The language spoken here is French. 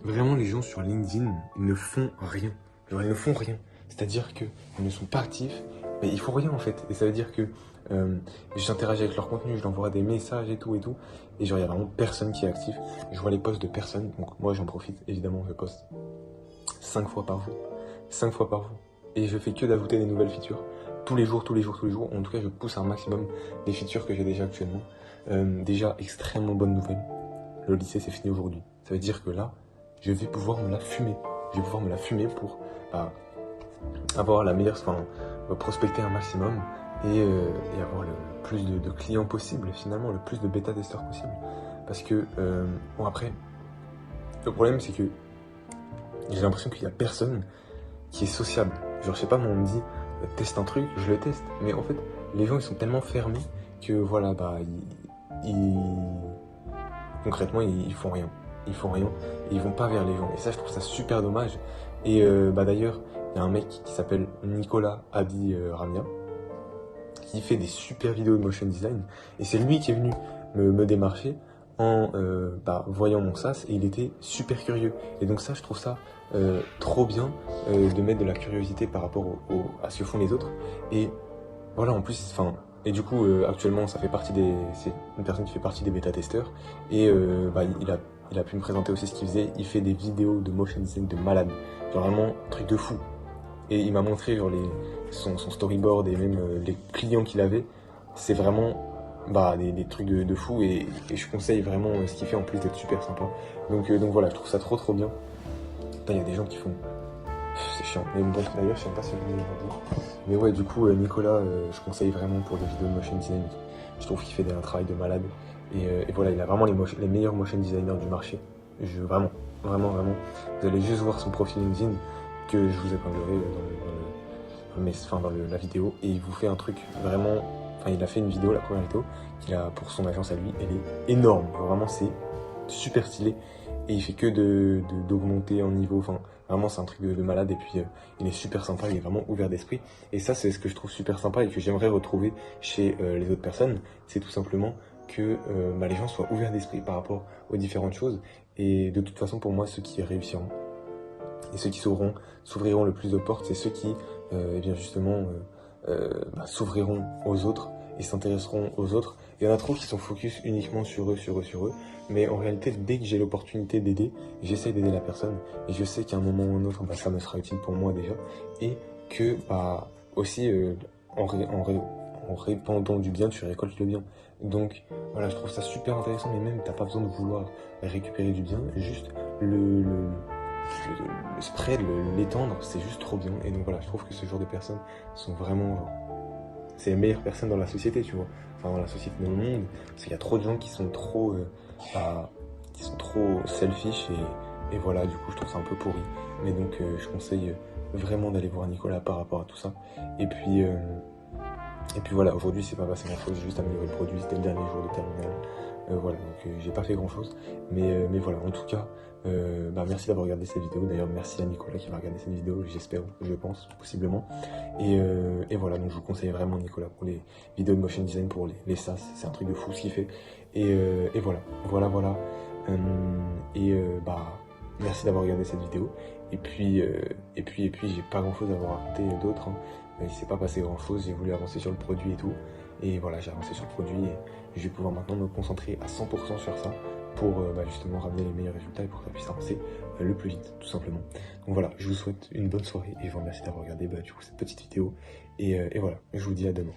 Vraiment, les gens sur LinkedIn ne font rien. Genre, ils ne font rien. C'est-à-dire qu'ils ne sont pas actifs, mais ils font rien en fait. Et ça veut dire que j'interagis avec leur contenu, je leur envoie des messages et tout et tout. Et genre, il y a vraiment personne qui est actif. Je vois les posts de personne. Donc, moi, j'en profite. Évidemment, je poste 5 fois par jour. 5 fois par jour. Et je fais que d'ajouter des nouvelles features. Tous les jours, tous les jours, tous les jours. En tout cas, je pousse un maximum des features que j'ai déjà actuellement. Déjà, extrêmement bonne nouvelle. Le lycée, c'est fini aujourd'hui. Ça veut dire que là, je vais pouvoir me la fumer. Je vais pouvoir me la fumer pour avoir la meilleure, prospecter un maximum et avoir le plus de clients possible, finalement, le plus de bêta-testeurs possible. Parce que, bon après, le problème c'est que j'ai l'impression qu'il n'y a personne qui est sociable. Genre, je sais pas, moi on me dit, teste un truc, je le teste. Mais en fait, les gens ils sont tellement fermés que voilà, concrètement, ils font rien. Ils font rien et ils vont pas vers les gens. Et ça, je trouve ça super dommage. Et d'ailleurs, il y a un mec qui s'appelle Nicolas Abi Ramia qui fait des super vidéos de motion design. Et c'est lui qui est venu me démarcher en voyant mon SaaS et il était super curieux. Et donc ça, je trouve ça trop bien de mettre de la curiosité par rapport à ce que font les autres. Et voilà, en plus, et du coup, actuellement, c'est une personne qui fait partie des bêta-testeurs. Et il a pu me présenter aussi ce qu'il faisait. Il fait des vidéos de motion design de malade. Genre vraiment, un truc de fou. Et il m'a montré genre, son storyboard et même les clients qu'il avait. C'est vraiment des trucs de fou. Et je conseille vraiment ce qu'il fait en plus d'être super sympa. Donc voilà, je trouve ça trop bien. Putain, il y a des gens qui font... C'est chiant. Mais bon, d'ailleurs, je sais pas si je vais le dire. Mais ouais, du coup, Nicolas, je conseille vraiment pour des vidéos de motion design. Je trouve qu'il fait un travail de malade. Et voilà, il a vraiment les meilleurs motion designers du marché. Vraiment. Vous allez juste voir son profil LinkedIn que je vous épinglerai dans la vidéo. Et il vous fait un truc vraiment... Enfin, il a fait une vidéo, la première vidéo, qu'il a pour son agence à lui. Elle est énorme. Vraiment, c'est super stylé. Et il fait que d'augmenter en niveau. Enfin, vraiment, c'est un truc de malade. Et puis, il est super sympa. Il est vraiment ouvert d'esprit. Et ça, c'est ce que je trouve super sympa et que j'aimerais retrouver chez les autres personnes. C'est tout simplement que les gens soient ouverts d'esprit par rapport aux différentes choses. Et de toute façon, pour moi, ceux qui réussiront et ceux qui s'ouvriront le plus de portes, c'est ceux qui, s'ouvriront aux autres et s'intéresseront aux autres. Il y en a trop qui sont focus uniquement sur eux. Mais en réalité, dès que j'ai l'opportunité d'aider, j'essaie d'aider la personne. Et je sais qu'à un moment ou un autre, ça me sera utile pour moi déjà. Et que, aussi, en répandant du bien, tu récoltes le bien. Donc, voilà, je trouve ça super intéressant. Mais même, t'as pas besoin de vouloir récupérer du bien. Juste le spread, l'étendre, c'est juste trop bien. Et donc voilà, je trouve que ce genre de personnes sont vraiment... c'est les meilleures personnes dans la société, tu vois. Enfin, dans la société, dans le monde. Parce qu'il y a trop de gens qui sont trop selfish et voilà, du coup, je trouve ça un peu pourri. Mais donc, je conseille vraiment d'aller voir Nicolas par rapport à tout ça. Et puis voilà, aujourd'hui, c'est pas passé grand chose, j'ai juste amélioré le produit, c'était le dernier jour de terminale. Voilà, donc j'ai pas fait grand chose. Mais voilà, en tout cas, merci d'avoir regardé cette vidéo. D'ailleurs, merci à Nicolas qui va regarder cette vidéo, j'espère, je pense, possiblement. Et voilà, donc je vous conseille vraiment Nicolas pour les vidéos de motion design, pour les SaaS, c'est un truc de fou ce qu'il fait. Et voilà. Merci d'avoir regardé cette vidéo. Et puis j'ai pas grand chose à vous raconter d'autre. Il s'est pas passé grand chose, j'ai voulu avancer sur le produit et tout. Et voilà, j'ai avancé sur le produit et je vais pouvoir maintenant me concentrer à 100% sur ça pour justement ramener les meilleurs résultats et pour que ça puisse avancer le plus vite, tout simplement. Donc voilà, je vous souhaite une bonne soirée et je vous remercie d'avoir regardé du coup cette petite vidéo. Et voilà, je vous dis à demain.